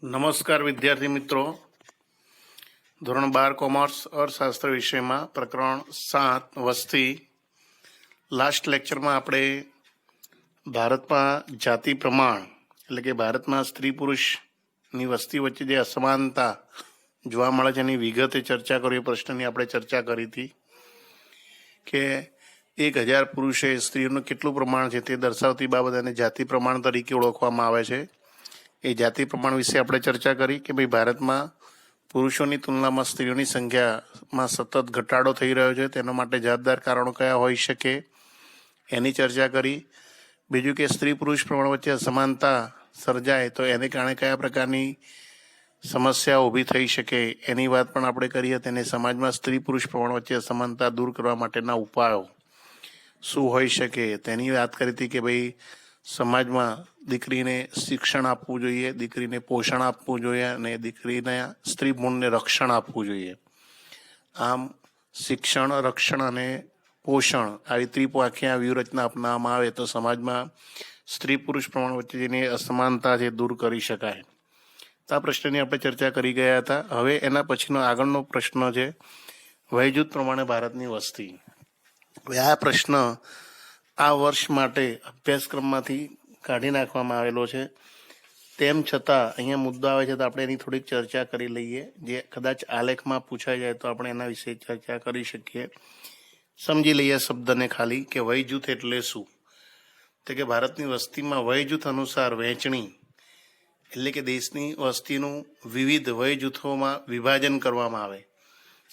નમસ્કાર વિદ્યાર્થી મિત્રો, ધોરણ 12 કોમર્સ અર્થશાસ્ત્ર વિષયમાં પ્રકરણ 7 વસ્તી. લાસ્ટ લેક્ચરમાં આપણે ભારતમાં જાતિ પ્રમાણ એટલે કે ભારતમાં સ્ત્રી પુરુષની વસ્તી વચ્ચે જે અસમાનતા જોવા મળે છે એની વિગતે ચર્ચા કરી. પ્રશ્નની આપણે ચર્ચા કરી હતી કે 1000 પુરુષે સ્ત્રીઓનું કેટલું પ્રમાણ છે તે દર્શાવતી બાબત અને જાતિ પ્રમાણ તરીકે ઓળખવામાં આવે છે. એ જાતિ પ્રમાણ વિશે આપણે ચર્ચા કરી કે ભાઈ ભારતમાં પુરુષોની તુલનામાં સ્ત્રીઓની સંખ્યામાં સતત ઘટાડો થઈ રહ્યો છે, તેના માટે જવાબદાર કારણો કયા હોઈ શકે એની ચર્ચા કરી. બીજું કે સ્ત્રી પુરુષ પ્રમાણ વચ્ચે અસમાનતા સર્જાય તો એને કારણે કયા પ્રકારની સમસ્યાઓ ઊભી થઈ શકે એની વાત પણ આપણે કરી હતી. અને સમાજમાં સ્ત્રી પુરુષ પ્રમાણ વચ્ચે અસમાનતા દૂર કરવા માટેના ઉપાયો શું હોઈ શકે તેની વાત કરી હતી કે ભાઈ સમાજમાં દીકરીને શિક્ષણ આપવું જોઈએ, દીકરીને પોષણ આપવું જોઈએ અને દીકરીને સ્ત્રી ભ્રૂણને રક્ષણ આપવું જોઈએ. આમ શિક્ષણ, રક્ષણ અને પોષણ આવી ત્રિપાંખીય વ્યૂહરચના અપનાવવામાં આવે તો સમાજમાં સ્ત્રી પુરુષ પ્રમાણ વચ્ચેની અસમાનતા છે દૂર કરી શકાય. તો આ પ્રશ્નની આપણે ચર્ચા કરી ગયા હતા. હવે એના પછીનો આગળનો પ્રશ્ન છે વયજૂથ પ્રમાણે ભારતની વસ્તી. આ પ્રશ્ન આ વર્ષ માટે અભ્યાસક્રમમાંથી કાઢી નાખવામાં આવેલો છે. તેમ છતાં અહીંયા મુદ્દો આવે છે તો આપણે એની થોડીક ચર્ચા કરી લઈએ. જે કદાચ આલેખમાં પૂછાઈ જાય તો આપણે એના વિશે ચર્ચા કરી શકીએ. સમજી લઈએ શબ્દને ખાલી કે વયજૂથ એટલે શું. તો કે ભારતની વસ્તીમાં વયજૂથ અનુસાર વહેંચણી એટલે કે દેશની વસ્તીનું વિવિધ વયજૂથોમાં વિભાજન કરવામાં આવે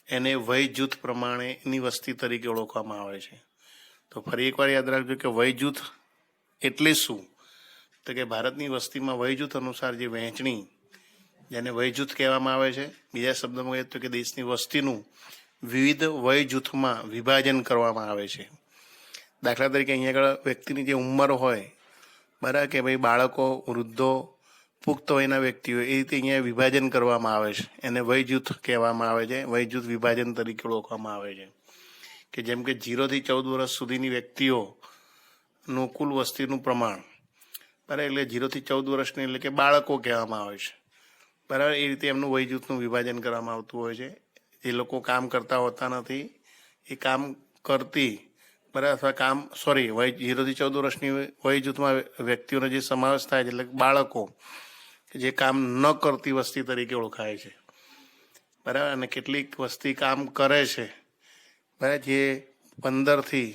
એને વયજૂથ પ્રમાણેની વસ્તી તરીકે ઓળખવામાં આવે છે. તો ફરી એકવાર યાદ રાખજો કે વયજૂથ એટલે શું. તો કે ભારતની વસ્તીમાં વયજૂથ અનુસાર જે વહેંચણી જેને વયજૂથ કહેવામાં આવે છે. બીજા શબ્દમાં કહીએ તો કે દેશની વસ્તીનું વિવિધ વયજૂથમાં વિભાજન કરવામાં આવે છે. દાખલા તરીકે અહીંયા આગળ વ્યક્તિની જે ઉંમર હોય બરાબર કે ભાઈ બાળકો, વૃદ્ધો, પુખ્ત વયના વ્યક્તિઓ એ રીતે અહીંયા વિભાજન કરવામાં આવે છે એને વયજૂથ કહેવામાં આવે છે. વયજૂથ વિભાજન તરીકે ઓળખવામાં આવે છે. કે જેમ કે 0 થી 14 વર્ષ સુધીની વ્યક્તિઓનું કુલ વસ્તીનું પ્રમાણ બરાબર એટલે 0 થી 14 વર્ષની એટલે કે બાળકો કહેવામાં આવે છે બરાબર. એ રીતે એમનું વયજૂથનું વિભાજન કરવામાં આવતું હોય છે. જે લોકો કામ કરતા હોતા નથી એ કામ કરતી બરાબર અથવા કામ 0 થી 14 વર્ષની વયજૂથમાં વ્યક્તિઓનો જે સમાવેશ થાય છે એટલે બાળકો જે કામ ન કરતી વસ્તી તરીકે ઓળખાય છે બરાબર. અને કેટલીક વસ્તી કામ કરે છે બરાબર જે 15થી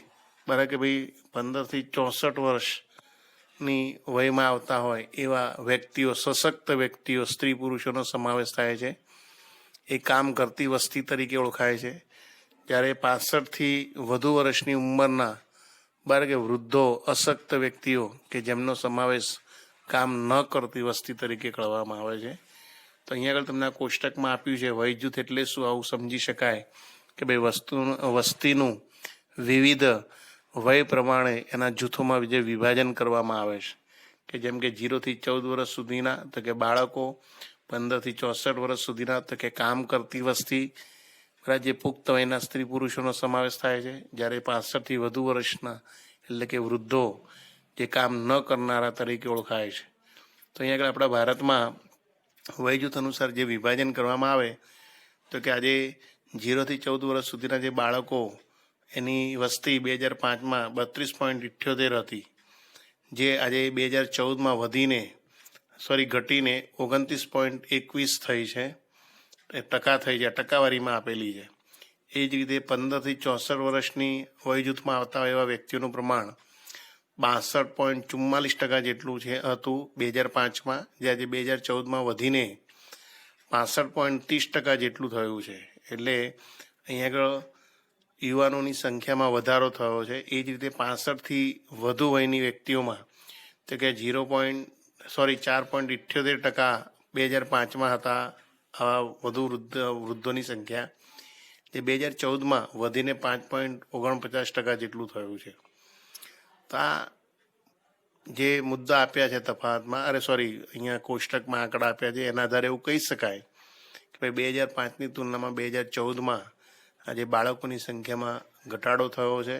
બરાબર કે ભાઈ 15 થી 64 વર્ષની વયમાં આવતા હોય એવા વ્યક્તિઓ, સશક્ત વ્યક્તિઓ, સ્ત્રી પુરુષોનો સમાવેશ થાય છે. એ કામ કરતી વસ્તી તરીકે ઓળખાય છે. જ્યારે 65થી વધુ વર્ષની ઉંમરના બરાબર કે વૃદ્ધો, અશક્ત વ્યક્તિઓ કે જેમનો સમાવેશ કામ ન કરતી વસ્તી તરીકે કરવામાં આવે છે. તો અહીંયા આગળ તમને આ કોષ્ટકમાં આપ્યું છે વયજૂથ એટલે શું. આવું સમજી શકાય કે ભાઈ વસ્તીનું વિવિધ વય પ્રમાણે એના જૂથોમાં જે વિભાજન કરવામાં આવે છે કે જેમ કે 0 થી 14 વર્ષ સુધીના તો કે બાળકો, 15 થી 64 વર્ષ સુધીના તો કે કામ કરતી વસ્તી બરાબર જે પુખ્ત વયના સ્ત્રી પુરુષોનો સમાવેશ થાય છે. જ્યારે 65થી વધુ વર્ષના એટલે કે વૃદ્ધો જે કામ ન કરનારા તરીકે ઓળખાય છે. તો અહીંયા આગળ આપણા ભારતમાં વયજૂથ અનુસાર જે વિભાજન કરવામાં આવે તો કે આજે 0 થી 14 વર્ષ સુધીના જે બાળકો એની વસ્તી 2005માં 32.78 હતી, જે આજે 2014માં ઘટીને 29.21 થઈ છે. ટકા થઈ છે, ટકાવારીમાં આપેલી છે. એ જ રીતે 15થી 64 વર્ષની વયજૂથમાં આવતા એવા વ્યક્તિઓનું પ્રમાણ 62.44% જેટલું હતું 2005માં, જે આજે 2014માં વધીને 65.30% જેટલું થયું છે. એટલે અહીંયા આગળ યુવાનોની સંખ્યામાં વધારો થયો છે. એ જ રીતે 65થી વધુ વયની વ્યક્તિઓમાં તો કે 4.78% 2005માં હતા આવા વધુ વૃદ્ધોની સંખ્યા, જે 2014માં વધીને 5.49% જેટલું થયું છે. તો આ જે મુદ્દા આપ્યા છે તફાવતમાં અહીંયા કોષ્ટકમાં આંકડા આપ્યા છે એના આધારે એવું કહી શકાય કે ભાઈ 2005ની તુલનામાં 2014માં આજે બાળકોની સંખ્યામાં ઘટાડો થયો છે,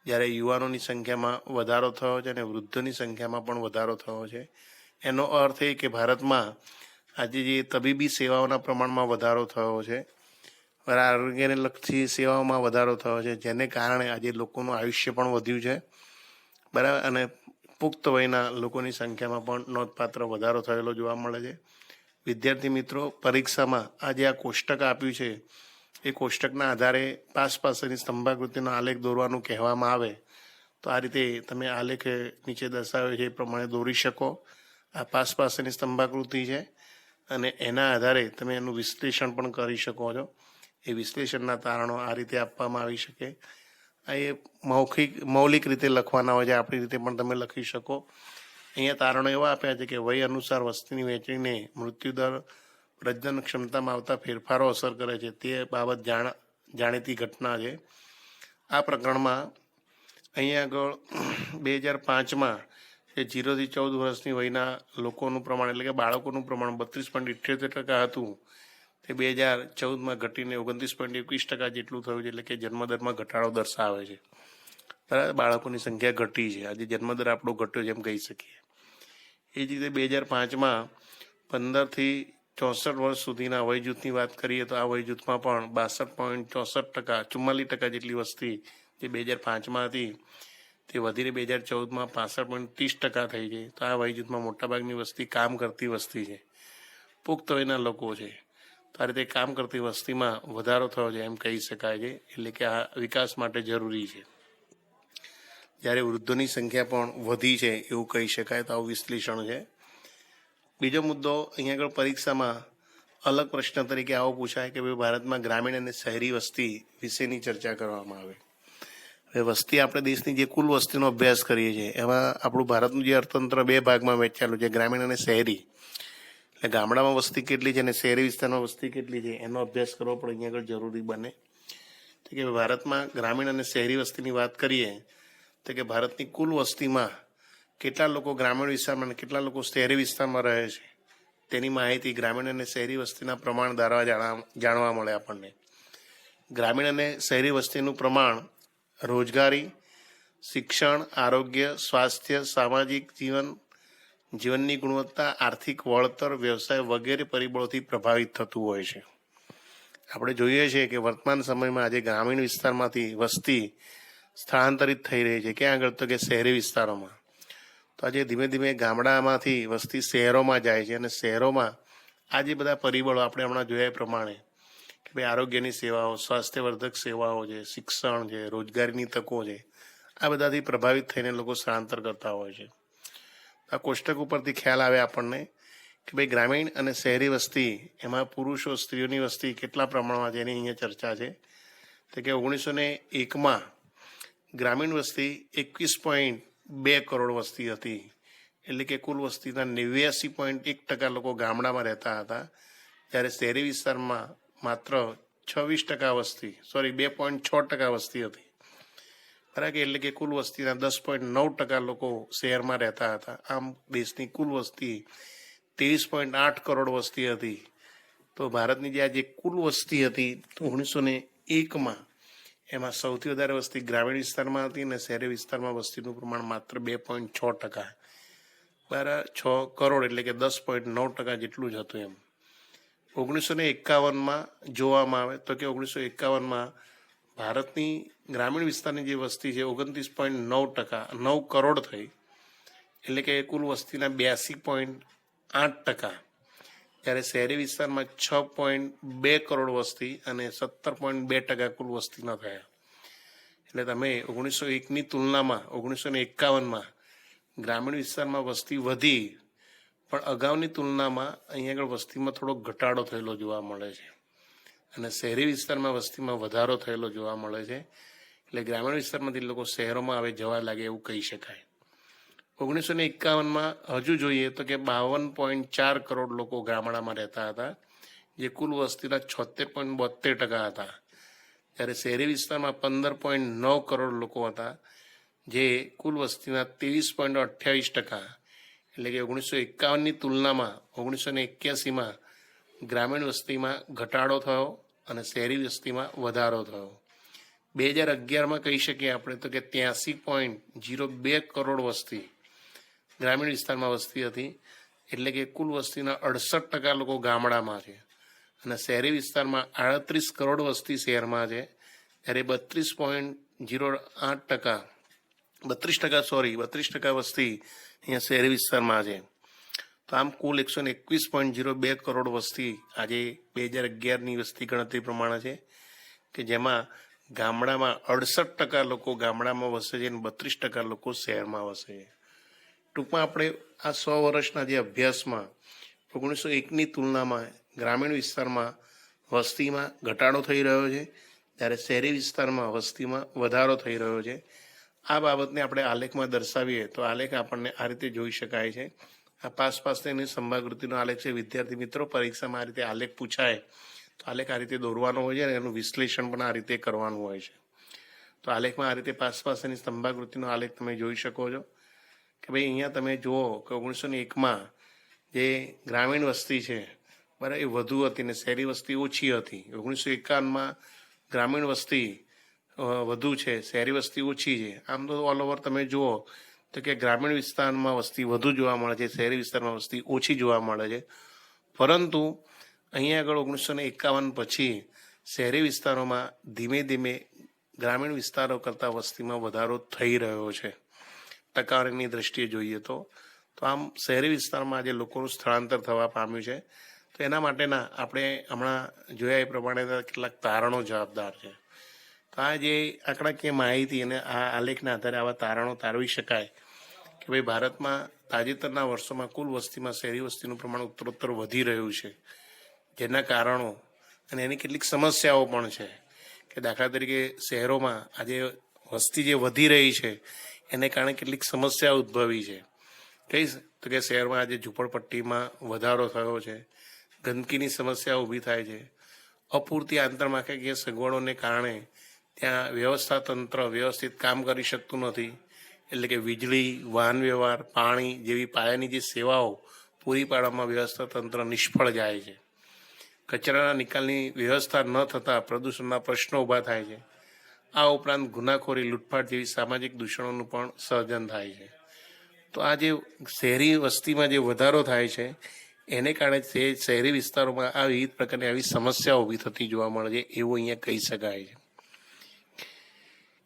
જ્યારે યુવાનોની સંખ્યામાં વધારો થયો છે અને વૃદ્ધોની સંખ્યામાં પણ વધારો થયો છે. એનો અર્થ એ કે ભારતમાં આજે જે તબીબી સેવાઓના પ્રમાણમાં વધારો થયો છે, આરોગ્યને લગતી સેવાઓમાં વધારો થયો છે, જેને કારણે આજે લોકોનું આયુષ્ય પણ વધ્યું છે, બરાબર. અને પુખ્ત વયના લોકોની સંખ્યામાં પણ નોંધપાત્ર વધારો થયેલો જોવા મળે છે. વિદ્યાર્થી મિત્રો, પરીક્ષામાં આજે આ કોષ્ટક આપ્યું છે, એ કોષ્ટકના આધારે પાસ પાસેની સ્તંભાકૃતિનો આલેખ દોરવાનું કહેવામાં આવે તો આ રીતે તમે આલેખ નીચે દર્શાવે છે એ પ્રમાણે દોરી શકો. આ પાસ પાસેની સ્તંભાકૃતિ છે અને એના આધારે તમે એનું વિશ્લેષણ પણ કરી શકો છો. એ વિશ્લેષણના તારણો આ રીતે આપવામાં આવી શકે. આ એ મૌલિક રીતે લખવાના હોય છે, આપણી રીતે પણ તમે લખી શકો. અહીંયા તારણો એવા આપ્યા છે કે વય અનુસાર વસ્તીની વહેંચણીને મૃત્યુદર, પ્રજનન ક્ષમતામાં આવતા ફેરફારો અસર કરે છે, તે બાબત જાણીતી ઘટના છે. આ પ્રકરણમાં અહીંયા આગળ 2005માં જે 0 થી 14 વર્ષની વયના લોકોનું પ્રમાણ એટલે કે બાળકોનું પ્રમાણ 32.78% હતું, તે 2014માં ઘટીને 29.21% જેટલું થયું છે. એટલે કે જન્મદરમાં ઘટાડો દર્શાવે છે. બરાબર, બાળકોની સંખ્યા ઘટી છે. આજે જન્મદર આપણો ઘટ્યો જેમ કહી શકીએ. એ જ રીતે 2005માં 15 થી 64 વર્ષ સુધીના વયજૂથની વાત કરીએ તો આ વયજૂથમાં પણ 62.64%, 44% જેટલી વસ્તી જે 2005માં હતી તે વધીને 2014માં 65.30% થઈ છે. તો આ વયજૂથમાં મોટાભાગની વસ્તી કામ કરતી વસ્તી છે, પુખ્ત વયના લોકો છે. તો આ રીતે કામ કરતી વસ્તીમાં વધારો થયો છે એમ કહી શકાય છે. એટલે કે આ વિકાસ માટે જરૂરી છે. જ્યારે વૃદ્ધોની સંખ્યા પણ વધી છે એવું કહી શકાય. તો આવું વિશ્લેષણ છે. બીજો મુદ્દો અહીંયા આગળ પરીક્ષામાં અલગ પ્રશ્ન તરીકે આવો પૂછાય કે ભાઈ ભારતમાં ગ્રામીણ અને શહેરી વસ્તી વિશેની ચર્ચા કરવામાં આવે. હવે વસ્તી આપણે દેશની જે કુલ વસ્તીનો અભ્યાસ કરીએ છીએ એમાં આપણું ભારતનું જે અર્થતંત્ર 2 ભાગમાં વહેંચાયેલું છે, ગ્રામીણ અને શહેરી. એટલે ગામડામાં વસ્તી કેટલી છે અને શહેરી વિસ્તારમાં વસ્તી કેટલી છે એનો અભ્યાસ કરવો પણ અહીંયા આગળ જરૂરી બને. તો કે ભારતમાં ગ્રામીણ અને શહેરી વસ્તીની વાત કરીએ તો કે ભારતની કુલ વસ્તીમાં કેટલા લોકો ગ્રામીણ વિસ્તારમાં અને કેટલા લોકો શહેરી વિસ્તારમાં રહે છે તેની માહિતી ગ્રામીણ અને શહેરી વસ્તીના પ્રમાણ દ્વારા જાણવા મળે આપણને. ગ્રામીણ અને શહેરી વસ્તીનું પ્રમાણ રોજગારી, શિક્ષણ, આરોગ્ય, સ્વાસ્થ્ય, સામાજિક જીવનની ગુણવત્તા, આર્થિક વળતર, વ્યવસાય વગેરે પરિબળોથી પ્રભાવિત થતું હોય છે. આપણે જોઈએ છીએ કે વર્તમાન સમયમાં આજે ગ્રામીણ વિસ્તારમાંથી વસ્તી સ્થળાંતરિત થઈ રહી છે. ક્યાં આગળ? તો કે શહેરી વિસ્તારોમાં. તો આજે ધીમે ધીમે ગામડામાંથી વસ્તી શહેરોમાં જાય છે અને શહેરોમાં આ જે બધા પરિબળો આપણે હમણાં જોયા એ પ્રમાણે કે ભાઈ આરોગ્યની સેવાઓ, સ્વાસ્થ્યવર્ધક સેવાઓ છે, શિક્ષણ છે, રોજગારીની તકો છે, આ બધાથી પ્રભાવિત થઈને લોકો સ્થળાંતર કરતા હોય છે. આ કોષ્ટક ઉપરથી ખ્યાલ આવે આપણને કે ભાઈ ગ્રામીણ અને શહેરી વસ્તી એમાં પુરુષો સ્ત્રીઓની વસ્તી કેટલા પ્રમાણમાં છે એની અહીંયા ચર્ચા છે. તો કે 1901માં ગ્રામીણ વસ્તી 21.2 કરોડ વસ્તી હતી. એટલે કે કુલ વસ્તીના 89.1% લોકો ગામડામાં રહેતા હતા, જ્યારે શહેરી વિસ્તારમાં માત્ર 26% વસ્તી 2.6% વસ્તી હતી. બરાબર, એટલે કે કુલ વસ્તીના 10.9% લોકો શહેરમાં રહેતા હતા. આમ દેશની કુલ વસ્તી 23.8 કરોડ વસ્તી હતી. તો ભારતની જે કુલ વસ્તી હતી 1901માં એમાં સૌથી વધારે વસ્તી ગ્રામીણ વિસ્તારમાં હતી અને શહેરી વિસ્તારમાં વસ્તીનું પ્રમાણ માત્ર 2.6%. બરાબર, 6 કરોડ એટલે કે 10.9% જેટલું જ હતું એમ. 1951માં જોવામાં આવે તો કે 1951માં ભારતની ગ્રામીણ વિસ્તારની જે વસ્તી છે 29.9%, 9 કરોડ થઈ. એટલે કે કુલ વસ્તીના 82.8%, જ્યારે શહેરી વિસ્તારમાં 6.2 કરોડ વસ્તી અને 17.2% કુલ વસ્તીના થયા. એટલે તમે 1901ની તુલનામાં 1951માં ગ્રામીણ વિસ્તારમાં વસ્તી વધી, પણ અગાઉની તુલનામાં અહીંયા આગળ વસ્તીમાં થોડો ઘટાડો થયેલો જોવા મળે છે અને શહેરી વિસ્તારમાં વસ્તીમાં વધારો થયેલો જોવા મળે છે. એટલે ગ્રામીણ વિસ્તારમાંથી લોકો શહેરોમાં હવે જવા લાગે એવું કહી શકાય. 1951માં હજુ જોઈએ તો કે 52.4 કરોડ લોકો ગામડામાં રહેતા હતા, જે કુલ વસ્તીના 76.72% હતા. જ્યારે શહેરી વિસ્તારમાં 15.9 કરોડ લોકો હતા, જે કુલ વસ્તીના 23.28%. એટલે કે 1951ની તુલનામાં 1981માં ગ્રામીણ વસ્તીમાં ઘટાડો થયો અને શહેરી વસ્તીમાં વધારો થયો. 2011માં કહી શકીએ આપણે તો કે 83.02 કરોડ વસ્તી ગ્રામીણ વિસ્તારમાં વસ્તી હતી, એટલે કે કુલ વસ્તીના 68% લોકો ગામડામાં છે અને શહેરી વિસ્તારમાં 38 કરોડ વસ્તી શહેરમાં છે, ત્યારે 32.08%, 32% વસ્તી અહીંયા શહેરી વિસ્તારમાં છે. તો આમ કુલ 121.02 કરોડ વસ્તી આજે 2011ની વસ્તી ગણતરી પ્રમાણે છે, કે જેમાં ગામડામાં 68% લોકો ગામડામાં વસે છે અને 32% લોકો શહેરમાં વસે છે. ટૂંકમાં આપણે આ 100 વર્ષના જે અભ્યાસમાં 1901ની તુલનામાં ગ્રામીણ વિસ્તારમાં વસ્તીમાં ઘટાડો થઈ રહ્યો છે, ત્યારે શહેરી વિસ્તારમાં વસ્તીમાં વધારો થઈ રહ્યો છે. આ બાબતને આપણે આલેખમાં દર્શાવીએ તો આલેખ આપણને આ રીતે જોઈ શકાય છે. આ પાસની સંભાગૃતિનો આલેખ છે. વિદ્યાર્થી મિત્રો, પરીક્ષામાં આ રીતે આલેખ પૂછાય તો આલેખ આ રીતે દોરવાનો હોય છે અને એનું વિશ્લેષણ પણ આ રીતે કરવાનું હોય છે. તો આલેખમાં આ રીતે પાસની સંભાગૃતિનો આલેખ તમે જોઈ શકો છો કે ભાઈ અહીંયા તમે જુઓ કે 1901માં જે ગ્રામીણ વસ્તી છે બરાબર એ વધુ હતી ને શહેરી વસ્તી ઓછી હતી. 1951માં ગ્રામીણ વસ્તી વધુ છે, શહેરી વસ્તી ઓછી છે. આમ તો ઓલ ઓવર તમે જુઓ તો કે ગ્રામીણ વિસ્તારમાં વસ્તી વધુ જોવા મળે છે, શહેરી વિસ્તારમાં વસ્તી ઓછી જોવા મળે છે. પરંતુ અહીંયા આગળ 1951 પછી શહેરી વિસ્તારોમાં ધીમે ધીમે ગ્રામીણ વિસ્તારો કરતાં વસ્તીમાં વધારો થઈ રહ્યો છે ટકાવારીની દ્રષ્ટિએ જોઈએ તો. આમ શહેરી વિસ્તારમાં આજે લોકોનું સ્થળાંતર થવા પામ્યું છે. તો એના માટેના આપણે હમણાં જોયા એ પ્રમાણે કેટલાક તારણો જવાબદાર છે. તો આ જે આંકડાકીય માહિતી અને આ આલેખના આધારે આવા તારણો તારવી શકાય કે ભાઈ ભારતમાં તાજેતરના વર્ષોમાં કુલ વસ્તીમાં શહેરી વસ્તીનું પ્રમાણ ઉત્તરોત્તર વધી રહ્યું છે. જેના કારણો અને એની કેટલીક સમસ્યાઓ પણ છે કે દાખલા તરીકે શહેરોમાં આજે વસ્તી જે વધી રહી છે એને કારણે કેટલીક સમસ્યાઓ ઉદ્ભવી છે. કઈ તો કે શહેરમાં આજે ઝૂંપડપટ્ટીમાં વધારો થયો છે, ગંદકીની સમસ્યા ઊભી થાય છે, અપૂરતી આંતરમાળખાકીય સગવડોને કારણે ત્યાં વ્યવસ્થા તંત્ર વ્યવસ્થિત કામ કરી શકતું નથી. એટલે કે વીજળી, વાહન વ્યવહાર, પાણી જેવી પાયાની જે સેવાઓ પૂરી પાડવામાં વ્યવસ્થા તંત્ર નિષ્ફળ જાય છે. કચરાના નિકાલની વ્યવસ્થા ન થતાં પ્રદૂષણના પ્રશ્નો ઊભા થાય છે. આ ઉપરાંત ગુનાખોરી, લૂંટફાટ જેવી સામાજિક દૂષણોનું પણ સર્જન થાય છે. તો આ જે શહેરી વસ્તીમાં જે વધારો થાય છે એને કારણે તે શહેરી વિસ્તારોમાં આ વિવિધ પ્રકારની આવી સમસ્યાઓ ઊભી થતી જોવા મળે છે એવું અહીંયા કહી શકાય છે.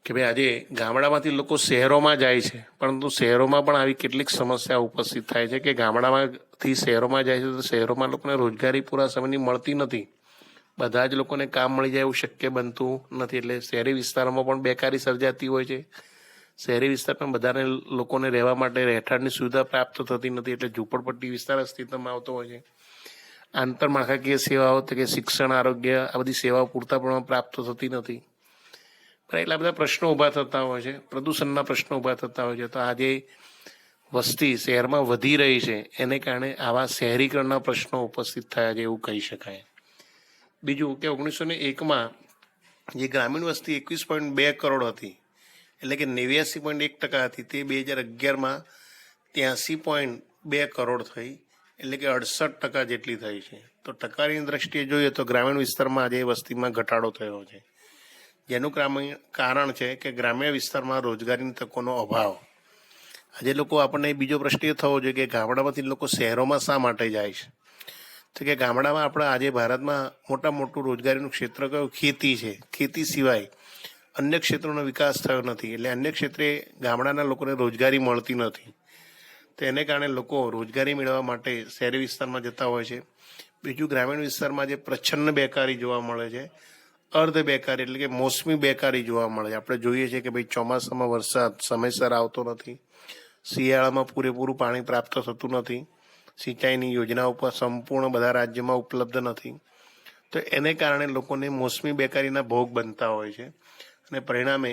કે ભાઈ આજે ગામડામાંથી લોકો શહેરોમાં જાય છે, પરંતુ શહેરોમાં પણ આવી કેટલીક સમસ્યા ઉપસ્થિત થાય છે કે ગામડામાંથી શહેરોમાં જાય છે તો શહેરોમાં લોકોને રોજગારી પૂરા સમયની મળતી નથી. બધા જ લોકોને કામ મળી જાય એવું શક્ય બનતું નથી. એટલે શહેરી વિસ્તારોમાં પણ બેકારી સર્જાતી હોય છે. શહેરી વિસ્તારમાં બધાને લોકોને રહેવા માટે રહેઠાણની સુવિધા પ્રાપ્ત થતી નથી, એટલે ઝૂંપડપટ્ટી વિસ્તાર અસ્તિત્વમાં આવતો હોય છે. આંતરમાળખાકીય સેવાઓ તો કે શિક્ષણ, આરોગ્ય આ બધી સેવાઓ પૂરતા પ્રમાણમાં પ્રાપ્ત થતી નથી. પણ એટલા બધા પ્રશ્નો ઊભા થતા હોય છે, પ્રદૂષણના પ્રશ્નો ઊભા થતા હોય છે. તો આજે વસ્તી શહેરમાં વધી રહી છે એને કારણે આવા શહેરીકરણના પ્રશ્નો ઉપસ્થિત થયા છે એવું કહી શકાય. બીજું કે 1901માં જે ગ્રામીણ વસ્તી 21.2 કરોડ હતી, એટલે કે 89.1% હતી, તે 2011માં 83.2 કરોડ થઈ, એટલે કે 68% જેટલી થઈ છે. તો ટકાની દ્રષ્ટિએ જોઈએ તો ગ્રામીણ વિસ્તારમાં આજે વસ્તીમાં ઘટાડો થયો છે, જેનું કારણ છે કે ગ્રામ્ય વિસ્તારમાં રોજગારીની તકોનો અભાવ. આજે લોકો આપણને બીજો પ્રશ્ન એ થવો જોઈએ કે ગામડામાંથી લોકો શહેરોમાં શા માટે જાય છે? તો કે ગામડામાં આપણે આજે ભારતમાં મોટું રોજગારીનું ક્ષેત્ર કયું? ખેતી છે. ખેતી સિવાય અન્ય ક્ષેત્રોનો વિકાસ થયો નથી, એટલે અન્ય ક્ષેત્રે ગામડાના લોકોને રોજગારી મળતી નથી. તો એને કારણે લોકો રોજગારી મેળવવા માટે શહેરી વિસ્તારમાં જતા હોય છે. બીજું, ગ્રામીણ વિસ્તારમાં જે પ્રચ્છન્ન બેકારી જોવા મળે છે, અર્ધ બેકારી એટલે કે મોસમી બેકારી જોવા મળે છે. આપણે જોઈએ છીએ કે ભાઈ ચોમાસામાં વરસાદ સમયસર આવતો નથી, શિયાળામાં પૂરેપૂરું પાણી પ્રાપ્ત થતું નથી, સિંચાઈની યોજનાઓ પર સંપૂર્ણ બધા રાજ્યમાં ઉપલબ્ધ નથી. તો એને કારણે લોકોને મોસમી બેકારીના ભોગ બનતા હોય છે અને પરિણામે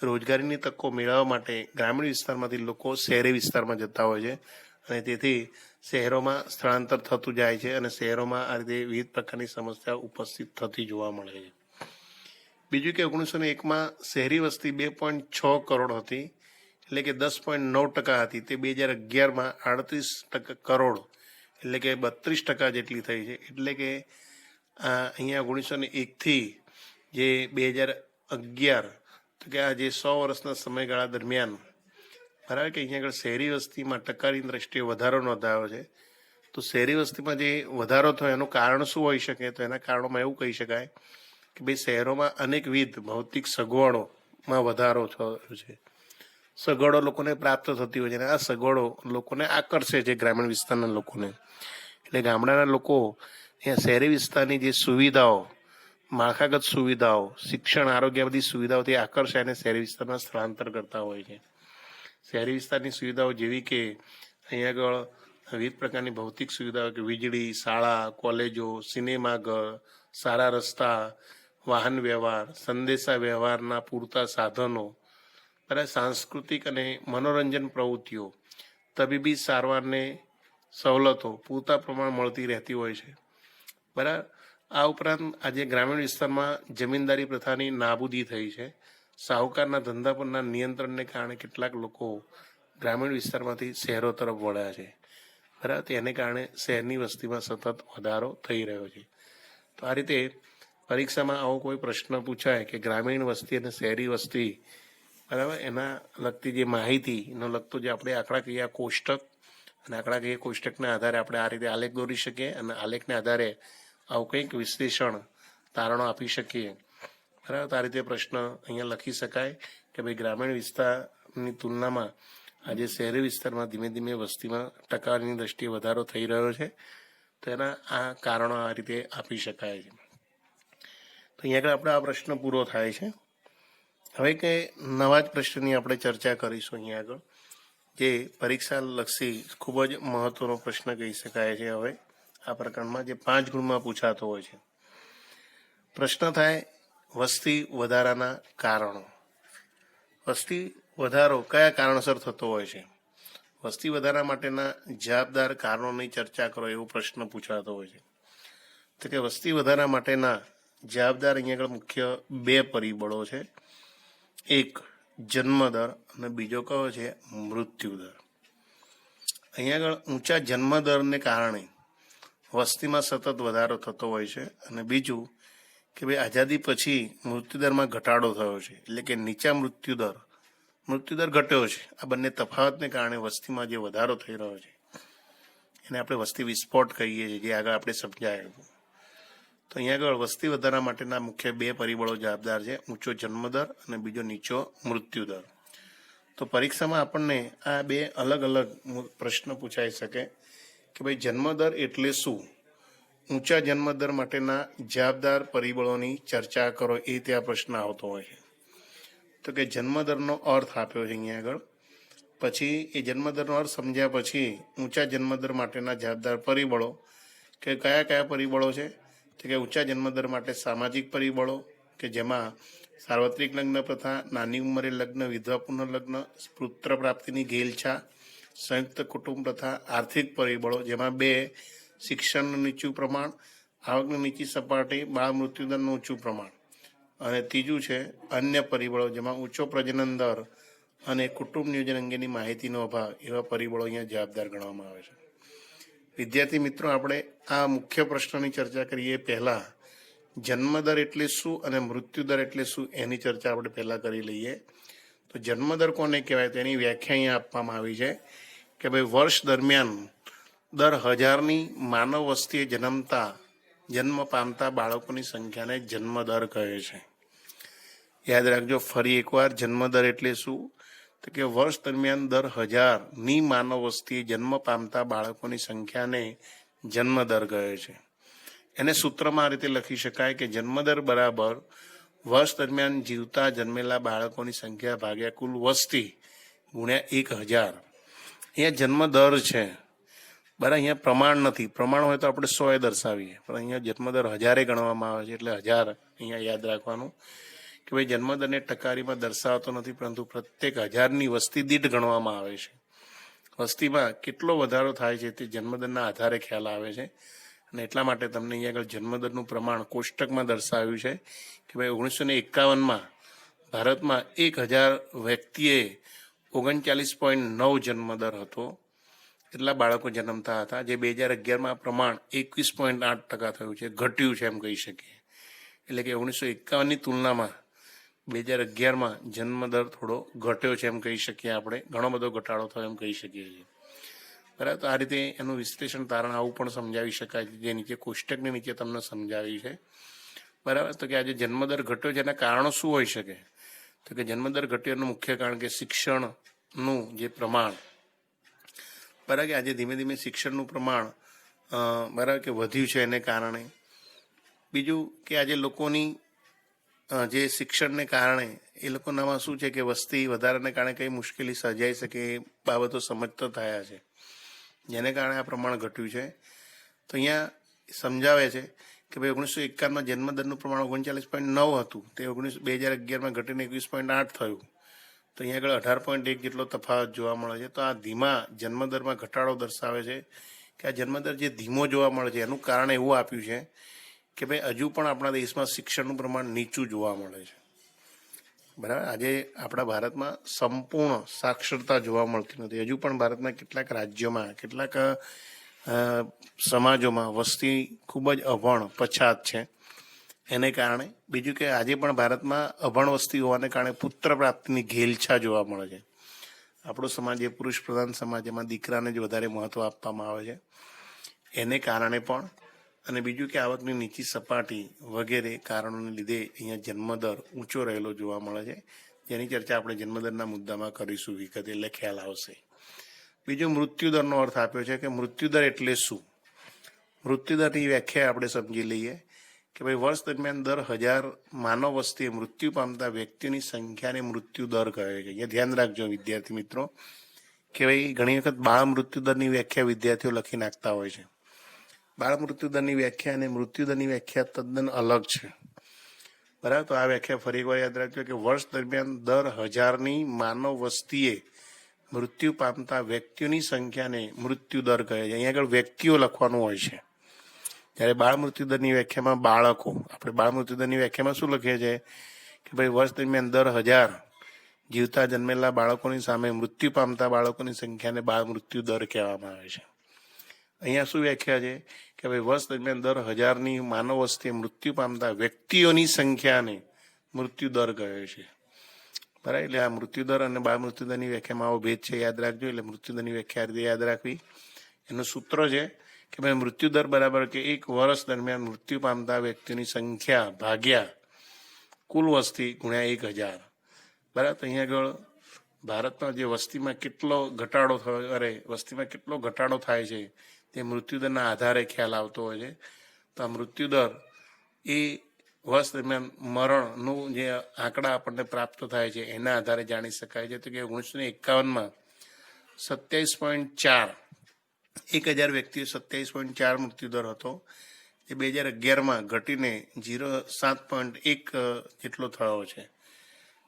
રોજગારીની તકો મેળવવા માટે ગ્રામીણ વિસ્તારમાંથી લોકો શહેરી વિસ્તારમાં જતા હોય છે અને તેથી શહેરોમાં સ્થળાંતર થતું જાય છે અને શહેરોમાં આ રીતે વિવિધ પ્રકારની સમસ્યા ઉપસ્થિત થતી જોવા મળે છે. બીજું કે 1901માં શહેરી વસ્તી 2.6 કરોડ હતી, એટલે કે 10.9% હતી. તે 2011માં 38 કરોડ એટલે કે 32% જેટલી થઈ છે. એટલે કે અહીંયા 1901થી જે 2011 તો કે આ જે 100 વર્ષના સમયગાળા દરમિયાન બરાબર કે અહીંયા આગળ શહેરી વસ્તીમાં ટકાની દ્રષ્ટિએ વધારો નોંધાયો છે. તો શહેરી વસ્તીમાં જે વધારો થયો એનું કારણ શું હોઈ શકે? તો એના કારણોમાં એવું કહી શકાય કે ભાઈ શહેરોમાં અનેકવિધ ભૌતિક સગવડોમાં વધારો થયો છે. સગવડો લોકોને પ્રાપ્ત થતી હોય છે અને આ સગવડો લોકોને આકર્ષે છે, ગ્રામીણ વિસ્તારના લોકોને. એટલે ગામડાના લોકો અહીંયા શહેરી વિસ્તારની જે સુવિધાઓ, માળખાગત સુવિધાઓ, શિક્ષણ, આરોગ્ય, બધી સુવિધાઓથી આકર્ષાય અને શહેરી વિસ્તારમાં સ્થળાંતર કરતા હોય છે. શહેરી વિસ્તારની સુવિધાઓ જેવી કે અહીંયા આગળ વિવિધ પ્રકારની ભૌતિક સુવિધાઓ કે વીજળી, શાળા, કોલેજો, સિનેમાઘર, સારા રસ્તા, વાહન વ્યવહાર, સંદેશા વ્યવહારના પૂરતા સાધનો, બરાબર, સાંસ્કૃતિક અને મનોરંજન પ્રવૃત્તિઓ, તબીબી સારવારને સવલતો પૂરતા પ્રમાણ મળતી રહેતી હોય છે. બરાબર. આ ઉપરાંત આજે ગ્રામીણ વિસ્તારમાં જમીનદારી પ્રથાની નાબૂદી થઈ છે. સાહુકારના ધંધા પરના નિયંત્રણને કારણે કેટલાક લોકો ગ્રામીણ વિસ્તારમાંથી શહેરો તરફ વળ્યા છે. બરાબર. તેને કારણે શહેરની વસ્તીમાં સતત વધારો થઈ રહ્યો છે. તો આ રીતે પરીક્ષામાં આવો કોઈ પ્રશ્ન પૂછાય કે ગ્રામીણ વસ્તી અને શહેરી વસ્તી, બરાબર, એના લગતી જે માહિતીનો લગતો જે આપણે આંકડાકીય કોષ્ટક અને આંકડાકીય કોષ્ટકના આધારે આપણે આ રીતે આલેખ દોરી શકીએ અને આલેખને આધારે આવું કંઈક વિશ્લેષણ, તારણો આપી શકીએ. બરાબર. આ રીતે પ્રશ્ન અહીંયા લખી શકાય કે ભાઈ ગ્રામીણ વિસ્તારની તુલનામાં આજે શહેરી વિસ્તારમાં ધીમે ધીમે વસ્તીમાં ટકાની દ્રષ્ટિએ વધારો થઈ રહ્યો છે. તો એના આ કારણો આ રીતે આપી શકાય છે. તો અહીંયા આગળ આપણે આ પ્રશ્ન પૂરો થાય છે. હવે કે નવા જ પ્રશ્નની આપણે ચર્ચા કરીશું અહીંયા આગળ, જે પરીક્ષા લક્ષી ખૂબ જ મહત્વનો પ્રશ્ન કહી શકાય છે. હવે આ પ્રકરણમાં જે 5 ગુણમાં પૂછાતો હોય છે. પ્રશ્ન થાય વસ્તી વધારાના કારણો. વસ્તી વધારો કયા કારણસર થતો હોય છે? વસ્તી વધારા માટેના જવાબદાર કારણોની ચર્ચા કરો, એવો પ્રશ્ન પૂછાતો હોય છે. તો કે વસ્તી વધારા માટેના જવાબદાર અહીંયા આગળ મુખ્ય 2 પરિબળો છે. એક જન્મદર અને બીજો કયો છે? મૃત્યુદર. અહીંયા આગળ ઊંચા જન્મદરને કારણે વસ્તીમાં સતત વધારો થતો હોય છે અને બીજું કે ભાઈ આઝાદી પછી મૃત્યુદરમાં ઘટાડો થયો છે, એટલે કે નીચા મૃત્યુદર ઘટ્યો છે. આ બંને તફાવતને કારણે વસ્તીમાં જે વધારો થઈ રહ્યો છે એને આપણે વસ્તી વિસ્ફોટ કહીએ છીએ, જે આગળ આપણે સમજાયું. તો અહીંયા આગળ વસ્તી વધારા માટેના મુખ્ય 2 પરિબળો જવાબદાર છે, ઊંચો જન્મદર અને બીજો નીચો મૃત્યુદર. તો પરીક્ષામાં આપણને આ 2 અલગ અલગ પ્રશ્ન પૂછાઈ શકે કે ભાઈ જન્મદર એટલે શું, ઊંચા જન્મદર માટેના જવાબદાર પરિબળોની ચર્ચા કરો, એ ત્યાં પ્રશ્ન આવતો હોય છે. તો કે જન્મદરનો અર્થ આપ્યો છે અહીંયા આગળ. પછી એ જન્મદરનો અર્થ સમજ્યા પછી ઊંચા જન્મદર માટેના જવાબદાર પરિબળો કે કયા કયા પરિબળો છે? તો કે ઊંચા જન્મદર માટે સામાજિક પરિબળો કે જેમાં સાર્વત્રિક લગ્ન પ્રથા, નાની ઉંમરે લગ્ન, વિધવા પુનર્લગ્ન, પુત્ર પ્રાપ્તિની ઘેલછા, સંયુક્ત કુટુંબ પ્રથા. આર્થિક પરિબળો જેમાં 2 શિક્ષણનું નીચું પ્રમાણ, આવકની નીચી સપાટી, બાળ મૃત્યુદરનું ઊંચું પ્રમાણ. અને ત્રીજું છે અન્ય પરિબળો જેમાં ઊંચો પ્રજનન દર અને કુટુંબ નિયોજન અંગેની માહિતીનો અભાવ, એવા પરિબળો અહીંયા જવાબદાર ગણવામાં આવે છે. વિદ્યાર્થી મિત્રો, આપણે આ મુખ્ય પ્રશ્નની ચર્ચા કરીએ પહેલાં જન્મદર એટલે શું અને મૃત્યુદર એટલે શું એની ચર્ચા આપણે પહેલાં કરી લઈએ. તો જન્મદર કોને કહેવાય? તેની વ્યાખ્યા અહીંયા આપવામાં આવી છે કે ભાઈ વર્ષ દરમિયાન દર 1000ની માનવ વસ્તીએ જન્મ પામતા બાળકોની સંખ્યાને જન્મદર કહે છે. યાદ રાખજો ફરી એકવાર, જન્મદર એટલે શું? તો કે વર્ષ દરમિયાન દર 1000ની માનવ વસ્તીએ જન્મ પામતા બાળકોની સંખ્યાને જન્મદર કહે છે. એને સૂત્રમાં આ રીતે લખી શકાય કે જન્મદર બરાબર વર્ષ દરમિયાન જીવતા જન્મેલા બાળકોની સંખ્યા ભાગ્યા કુલ વસ્તી ગુણ્યા 1000. અહીંયા જન્મદર છે, બરાબર, અહીંયા પ્રમાણ નથી. પ્રમાણ હોય તો આપણે 100 દર્શાવીએ, પણ અહીંયા જન્મદર 1000 ગણવામાં આવે છે, એટલે 1000 અહીંયા યાદ રાખવાનું કે ભાઈ જન્મદરને ટકારીમાં દર્શાવતો નથી, પરંતુ પ્રત્યેક 1000ની વસ્તી દીઠ ગણવામાં આવે છે. વસ્તીમાં કેટલો વધારો થાય છે તે જન્મદરના આધારે ખ્યાલ આવે છે. અને એટલા માટે તમને અહીંયા આગળ જન્મદરનું પ્રમાણ કોષ્ટકમાં દર્શાવ્યું છે કે ભાઈ 1951માં ભારતમાં 1000 વ્યક્તિએ 39.9 જન્મદર હતો, એટલા બાળકો જન્મતા હતા. જે 2011માં પ્રમાણ 21.8% થયું છે, ઘટ્યું છે એમ કહી શકીએ. એટલે કે 1951ની તુલનામાં 2011માં જન્મદર થોડો ઘટ્યો છે એમ કહી શકીએ આપણે, ઘણો બધો ઘટાડો થયો એમ કહી શકીએ છીએ. બરાબર. તો આ રીતે એનું વિશ્લેષણ તારણ આવું પણ સમજાવી શકાય છે, જે નીચે કોષ્ટકની નીચે તમને સમજાવી છે. બરાબર. તો કે આજે જન્મદર ઘટ્યો છે એના કારણો શું હોઈ શકે? તો કે જન્મદર ઘટ્યો એનું મુખ્ય કારણ કે શિક્ષણનું જે પ્રમાણ, બરાબર, કે આજે ધીમે ધીમે શિક્ષણનું પ્રમાણ બરાબર કે વધ્યું છે એને કારણે. બીજું કે આજે લોકોની જે શિક્ષણને કારણે એ લોકોનામાં શું છે કે વસ્તી વધારાને કારણે કઈ મુશ્કેલી સર્જાઈ શકે એ બાબતો સમજતા થયા છે, જેને કારણે આ પ્રમાણ ઘટ્યું છે. તો અહીંયા સમજાવે છે કે ભાઈ 1951માં જન્મદરનું પ્રમાણ 39.9 હતું, તે 2011માં ઘટીને 21.8 થયું. તો અહીંયા આગળ 18.1 જેટલો તફાવત જોવા મળે છે. તો આ ધીમા જન્મદરમાં ઘટાડો દર્શાવે છે કે આ જન્મદર જે ધીમો જોવા મળે છે એનું કારણ એવું આપ્યું છે કે ભાઈ હજુ પણ આપણા દેશમાં શિક્ષણનું પ્રમાણ નીચું જોવા મળે છે. બરાબર. આજે આપણા ભારતમાં સંપૂર્ણ સાક્ષરતા જોવા મળતી નથી. હજુ પણ ભારતના કેટલાક રાજ્યોમાં, કેટલાક સમાજોમાં વસ્તી ખૂબ જ અભણ પછાત છે. એને કારણે બીજું કે આજે પણ ભારતમાં અભણ વસ્તી હોવાને કારણે પુત્ર પ્રાપ્તિની ઘેલછા જોવા મળે છે. આપણો સમાજ એ પુરુષ પ્રધાન સમાજ, એમાં દીકરાને જ વધારે મહત્વ આપવામાં આવે છે, એને કારણે પણ. અને બીજું કે આવકની નીચી સપાટી વગેરે કારણોને લીધે અહીંયા જન્મદર ઊંચો રહેલો જોવા મળે છે, જેની ચર્ચા આપણે જન્મદરના મુદ્દામાં કરીશું વિગતે, એટલે ખ્યાલ આવશે. બીજો મૃત્યુદરનો અર્થ આપ્યો છે કે મૃત્યુદર એટલે શું? મૃત્યુદરની વ્યાખ્યા આપણે સમજી લઈએ કે ભાઈ વર્ષ દરમિયાન દર 1000 માનવ વસ્તીએ મૃત્યુ પામતા વ્યક્તિની સંખ્યાને મૃત્યુદર કહે છે. અહીંયા ધ્યાન રાખજો વિદ્યાર્થી મિત્રો કે ભાઈ ઘણી વખત બાળ મૃત્યુદરની વ્યાખ્યા વિદ્યાર્થીઓ લખી નાખતા હોય છે. બાળ મૃત્યુદરની વ્યાખ્યા અને મૃત્યુદરની વ્યાખ્યા તદ્દન અલગ છે. બરાબર. તો આ વ્યાખ્યા ફરી એકવાર યાદ રાખજો કે વર્ષ દરમિયાન દર 1000ની માનવ વસ્તીએ મૃત્યુ પામતા વ્યક્તિઓની સંખ્યાને મૃત્યુદર કહે છે. અહીંયા આગળ વ્યક્તિઓ લખવાનું હોય છે. જ્યારે બાળ મૃત્યુદરની વ્યાખ્યામાં બાળકો, આપણે બાળ મૃત્યુદરની વ્યાખ્યામાં શું લખીએ છીએ કે ભાઈ વર્ષ દરમિયાન દર 1000 જીવતા જન્મેલા બાળકોની સામે મૃત્યુ પામતા બાળકોની સંખ્યાને બાળ મૃત્યુદર કહેવામાં આવે છે. અહીંયા શું વ્યાખ્યા છે કે ભાઈ વર્ષ દરમિયાન દર 1000ની માનવ વસ્તીએ મૃત્યુ પામતા વ્યક્તિઓની સંખ્યાને મૃત્યુદર કહે છે. બરાબર. એટલે આ મૃત્યુદર અને બાળ મૃત્યુદરની વ્યાખ્યામાં આવો ભેદ છે, યાદ રાખજો. એટલે મૃત્યુદરની વ્યાખ્યા રીતે યાદ રાખવી. એનું સૂત્ર છે કે ભાઈ મૃત્યુદર બરાબર કે એક વર્ષ દરમિયાન મૃત્યુ પામતા વ્યક્તિની સંખ્યા ભાગ્યા કુલ વસ્તી ગુણ્યા 1000. બરાબર. તો અહીંયા આગળ ભારતમાં જે વસ્તીમાં કેટલો ઘટાડો થયો, વસ્તીમાં કેટલો ઘટાડો થાય છે તે મૃત્યુદરના આધારે ખ્યાલ આવતો હોય છે. તો આ મૃત્યુદર એ વર્ષ દરમિયાન મરણનું જે આંકડા આપણને પ્રાપ્ત થાય છે એના આધારે જાણી શકાય છે. તો કે 1951માં 27.4, 1000 વ્યક્તિઓ 27.4 મૃત્યુદર હતો, જે 2011માં ઘટીને 7.1 જેટલો થયો છે.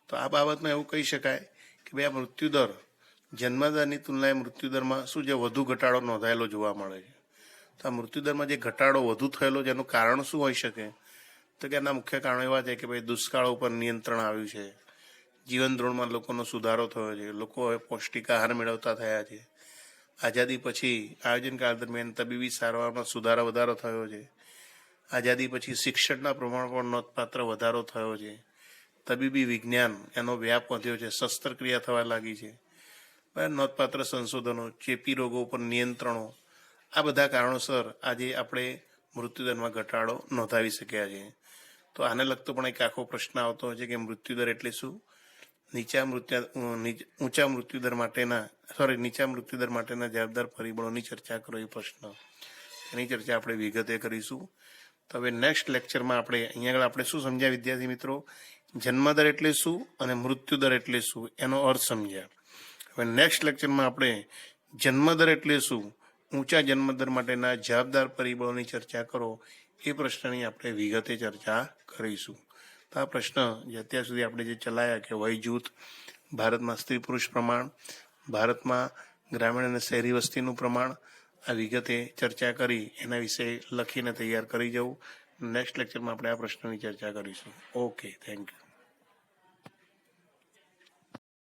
તો આ બાબતમાં એવું કહી શકાય કે ભાઈ આ મૃત્યુદર જન્મદરની તુલનાએ મૃત્યુદરમાં શું છે વધુ ઘટાડો નોંધાયેલો જોવા મળે છે. તો આ મૃત્યુદરમાં જે ઘટાડો વધુ થયેલો છે એનું કારણ શું હોઈ શકે? તો કે એના મુખ્ય કારણો એવા છે કે ભાઈ દુષ્કાળ ઉપર નિયંત્રણ આવ્યું છે, જીવન ધોરણમાં લોકોનો સુધારો થયો છે, લોકો હવે પૌષ્ટિક આહાર મેળવતા થયા છે, આઝાદી પછી આયોજનકાળ દરમિયાન તબીબી સારવારમાં વધારો થયો છે, આઝાદી પછી શિક્ષણના પ્રમાણમાં નોંધપાત્ર વધારો થયો છે, તબીબી વિજ્ઞાન એનો વ્યાપ વધ્યો છે, શસ્ત્રક્રિયા થવા લાગી છે, નોંધપાત્ર સંશોધનો, ચેપી રોગો ઉપર નિયંત્રણો, આ બધા કારણોસર આજે આપણે મૃત્યુદરમાં ઘટાડો નોંધાવી શક્યા છે. તો આને લગતો પણ એક આખો પ્રશ્ન આવતો હોય છે કે મૃત્યુદર એટલે શું? નીચા મૃત્યુદર માટેના જવાબદાર પરિબળોની ચર્ચા કરો એ પ્રશ્ન, એની ચર્ચા આપણે વિગતે કરીશું. તો હવે નેક્સ્ટ લેક્ચરમાં અહીંયા આગળ આપણે શું સમજ્યા વિદ્યાર્થી મિત્રો? જન્મદર એટલે શું અને મૃત્યુદર એટલે શું એનો અર્થ સમજ્યા. હવે નેક્સ્ટ લેક્ચરમાં આપણે જન્મદર એટલે શું, ઊંચા જન્મદર માટેના જવાબદાર પરિબળોની ચર્ચા કરો એ પ્રશ્નની આપણે વિગતે ચર્ચા કરીશું. તો આ પ્રશ્ન જે અત્યાર સુધી આપણે જે ચલાયા કે વય જૂથ, ભારતમાં સ્ત્રી પુરુષ પ્રમાણ, ભારતમાં ગ્રામીણ અને શહેરી વસ્તીનું પ્રમાણ, આ વિગતે ચર્ચા કરી એના વિશે લખીને તૈયાર કરી જવું. નેક્સ્ટ લેક્ચરમાં આપણે આ પ્રશ્નની ચર્ચા કરીશું. Okay, thank you.